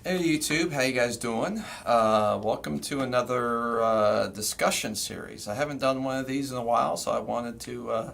Hey YouTube, how you guys doing? Welcome to another discussion series. I haven't done one of these in a while, so I wanted to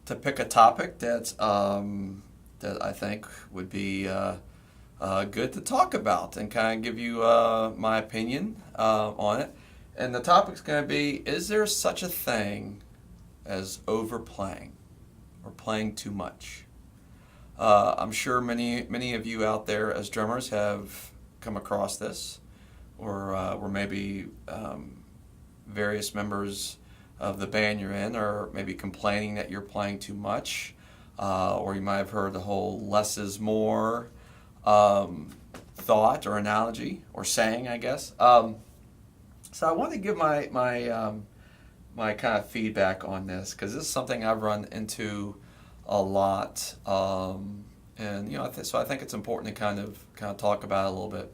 pick a topic that I think would be good to talk about and kind of give you my opinion on it. And the topic's going to be: is there such a thing as overplaying or playing too much? I'm sure many of you out there as drummers have come across this, or maybe various members of the band you're in are maybe complaining that you're playing too much, or you might have heard the whole less is more thought or analogy or saying, I guess. So I want to give my kind of feedback on this because this is something I've run into a lot, and so I think it's important to kind of talk about it a little bit.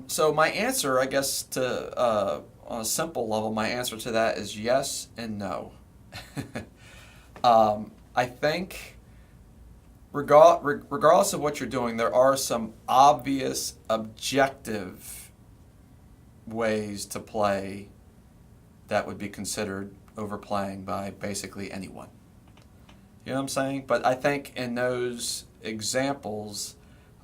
So my answer, I guess, to on a simple level, my answer to that is yes and no. I think regardless of what you're doing, there are some obvious objective ways to play that would be considered overplaying by basically anyone. You know what I'm saying? But I think in those examples,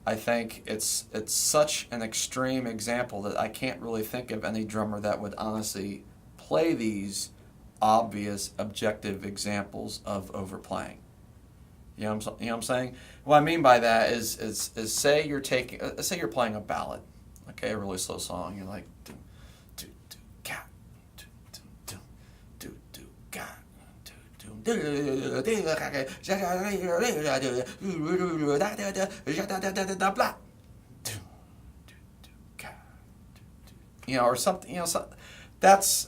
I think it's such an extreme example that I can't really think of any drummer that would honestly play these obvious objective examples of overplaying. You know what I'm saying? What I mean by that is say you're taking say you're playing a ballad, okay, a really slow song. You're like do do do ga do do do do do ga. Or something. That's,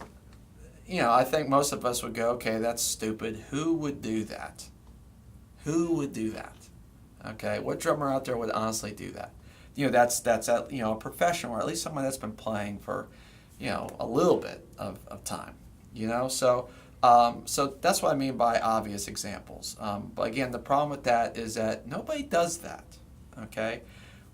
I think most of us would go, okay, that's stupid. Who would do that? Who would do that? Okay, what drummer out there would honestly do that? That's a professional, or at least someone that's been playing for, a little bit of time. So that's what I mean by obvious examples. But again, the problem with that is that nobody does that. Okay,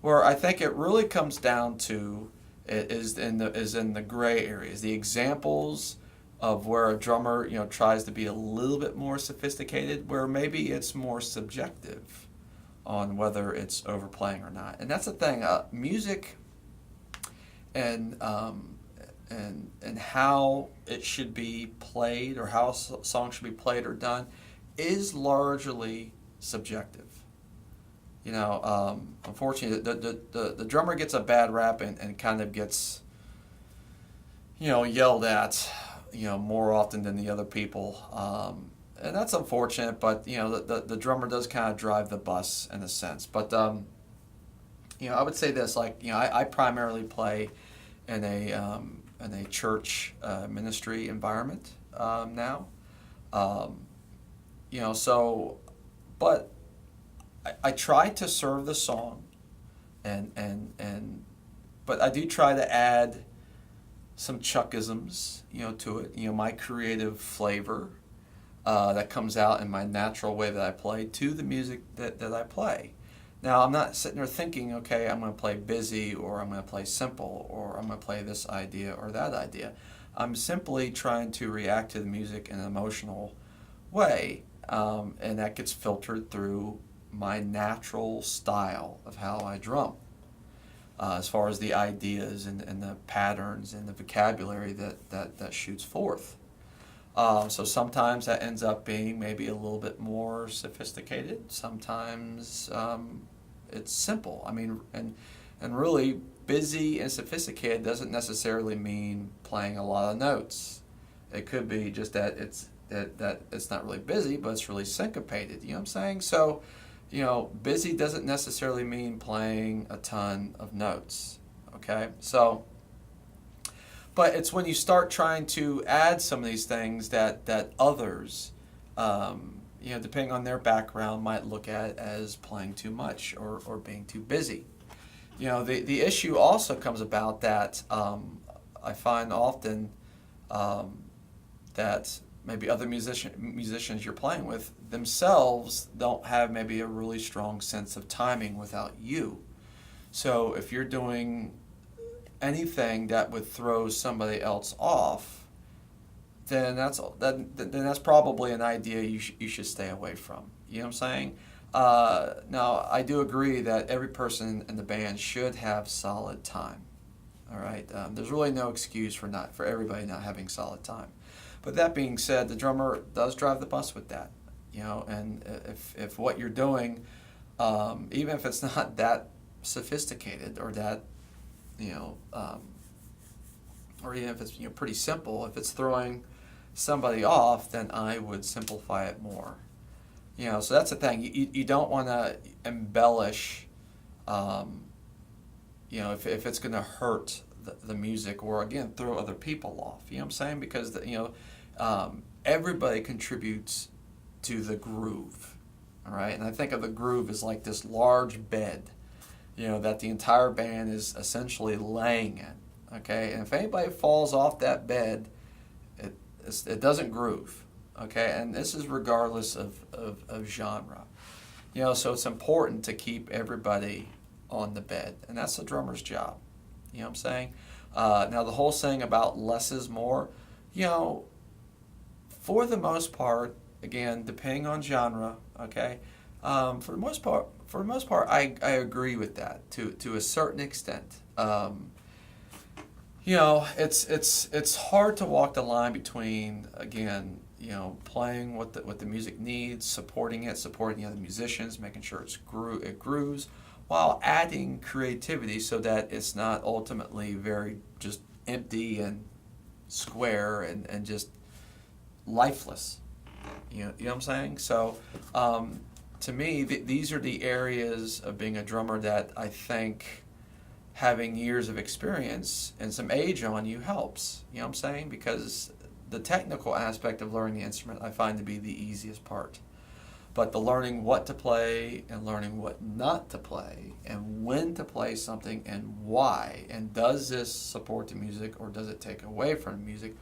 where I think it really comes down to is in the gray areas, the examples of where a drummer tries to be a little bit more sophisticated, where maybe it's more subjective on whether it's overplaying or not. And that's the thing. Music and and how it should be played, or how a song should be played or done, is largely subjective. Unfortunately, the drummer gets a bad rap and kind of gets yelled at more often than the other people, and that's unfortunate. But the drummer does kind of drive the bus in a sense. But I would say this, like, I primarily play in a church ministry environment now. But I try to serve the song, but I do try to add some Chuckisms, to it. My creative flavor that comes out in my natural way that I play to the music that I play. Now, I'm not sitting there thinking, okay, I'm going to play busy, or I'm going to play simple, or I'm going to play this idea or that idea. I'm simply trying to react to the music in an emotional way, and that gets filtered through my natural style of how I drum, as far as the ideas and the patterns and the vocabulary that shoots forth. So sometimes that ends up being maybe a little bit more sophisticated. Sometimes it's simple. I mean, and really, busy and sophisticated doesn't necessarily mean playing a lot of notes. It could be just that it's not really busy, but it's really syncopated. You know what I'm saying? So, busy doesn't necessarily mean playing a ton of notes. Okay, so. But it's when you start trying to add some of these things that others, depending on their background, might look at as playing too much or being too busy. The issue also comes about that I find often that maybe other musicians you're playing with themselves don't have maybe a really strong sense of timing without you. So if you're doing anything that would throw somebody else off, then that's probably an idea you should stay away from. You know what I'm saying? Now I do agree that every person in the band should have solid time. All right, there's really no excuse for everybody not having solid time. But that being said, the drummer does drive the bus with that. You know, and if what you're doing, even if it's not that sophisticated or that, you know, or even if it's, you know, pretty simple, if it's throwing somebody off, then I would simplify it more. You know, so that's the thing. You don't want to embellish, you know, if it's going to hurt the music or, again, throw other people off. You know what I'm saying? Because, everybody contributes to the groove, all right? And I think of the groove as like this large bed, you know, that the entire band is essentially laying in, okay? And if anybody falls off that bed, it doesn't groove, okay? And this is regardless of genre. You know, so it's important to keep everybody on the bed, and that's the drummer's job. You know what I'm saying? Now, the whole saying about less is more, you know, for the most part, again, depending on genre, okay, for the most part, I agree with that to a certain extent. You know, it's hard to walk the line between, again, you know, playing what the music needs, supporting the other musicians, making sure it grooves, while adding creativity so that it's not ultimately very just empty and square and just lifeless. You know what I'm saying? So, to me, these are the areas of being a drummer that I think having years of experience and some age on you helps. You know what I'm saying? Because the technical aspect of learning the instrument I find to be the easiest part. But the learning what to play and learning what not to play and when to play something and why, and does this support the music or does it take away from the music,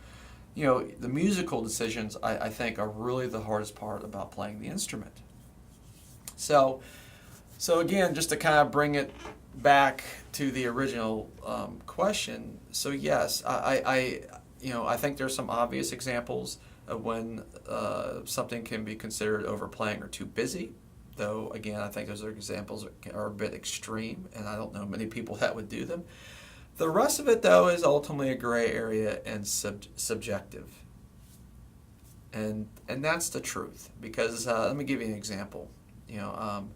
you know, the musical decisions I think are really the hardest part about playing the instrument. So again, just to kind of bring it back to the original question, so yes, I think there's some obvious examples of when something can be considered overplaying or too busy, though again I think those examples are a bit extreme and I don't know many people that would do them. The rest of it, though, is ultimately a gray area and subjective, and that's the truth. Because let me give you an example. You know,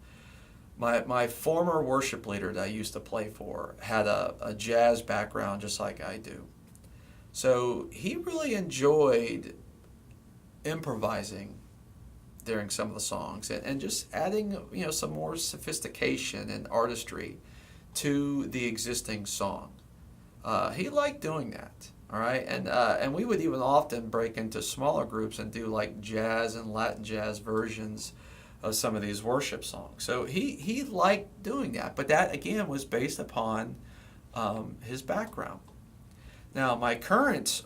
my former worship leader that I used to play for had a jazz background just like I do, so he really enjoyed improvising during some of the songs and just adding, you know, some more sophistication and artistry to the existing song. He liked doing that, all right? And we would even often break into smaller groups and do like jazz and Latin jazz versions of some of these worship songs. So he liked doing that, but that, again, was based upon his background. Now, my current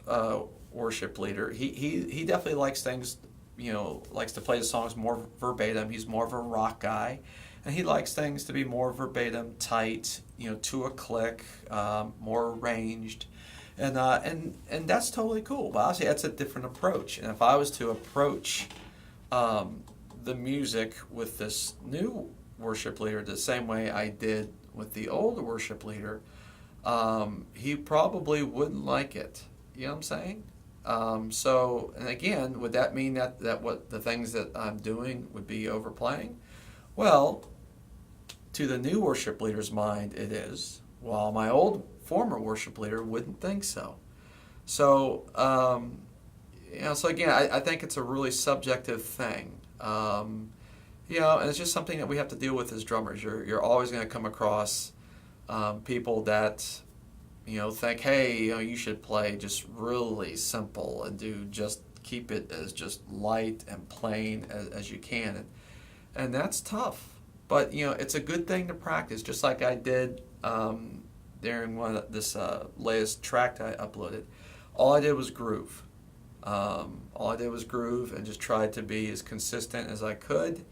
worship leader, he definitely likes things, you know, likes to play the songs more verbatim. He's more of a rock guy. And he likes things to be more verbatim, tight, you know, to a click, more arranged, and that's totally cool. But obviously, that's a different approach. And if I was to approach the music with this new worship leader the same way I did with the old worship leader, he probably wouldn't like it. You know what I'm saying? So, and again, would that mean that what the things that I'm doing would be overplaying? Well, to the new worship leader's mind, it is, while my old former worship leader wouldn't think so. So, you know, so again, I think it's a really subjective thing. You know, and it's just something that we have to deal with as drummers. You're always going to come across people that, you know, think, hey, you know, you should play just really simple and just keep it as just light and plain as you can, and that's tough. But, you know, it's a good thing to practice, just like I did during this latest track that I uploaded. All I did was groove. And just tried to be as consistent as I could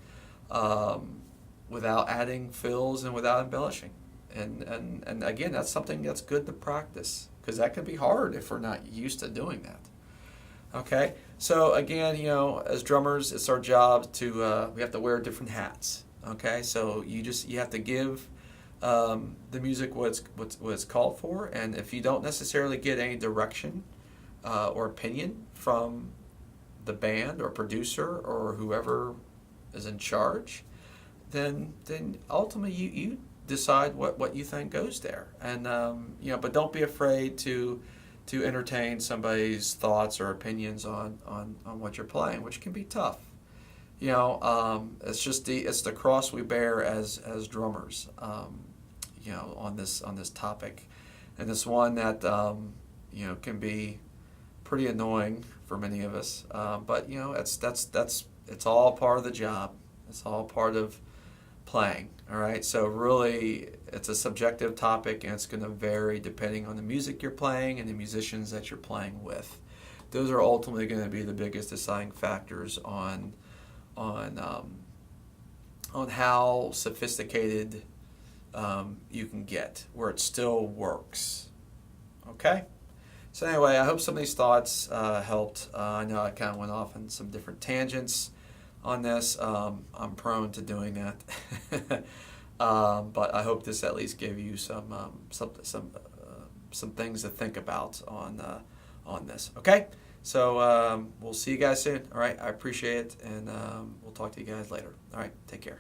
without adding fills and without embellishing. And again, that's something that's good to practice, because that can be hard if we're not used to doing that. Okay, so again, as drummers, it's our job to we have to wear different hats. Okay, so you have to give the music what's called for, and if you don't necessarily get any direction or opinion from the band or producer or whoever is in charge, then ultimately you decide what you think goes there, and but don't be afraid to entertain somebody's thoughts or opinions on what you're playing, which can be tough. It's just it's the cross we bear as drummers, on this topic, and it's one that can be pretty annoying for many of us. But it's all part of the job. It's all part of playing. All right. So really, it's a subjective topic, and it's going to vary depending on the music you're playing and the musicians that you're playing with. Those are ultimately going to be the biggest deciding factors on how sophisticated you can get, where it still works. Okay. So anyway, I hope some of these thoughts helped. I know I kind of went off on some different tangents on this. I'm prone to doing that, but I hope this at least gave you some things to think about on this. Okay, so we'll see you guys soon. All right, I appreciate it, and we'll talk to you guys later. All right, take care.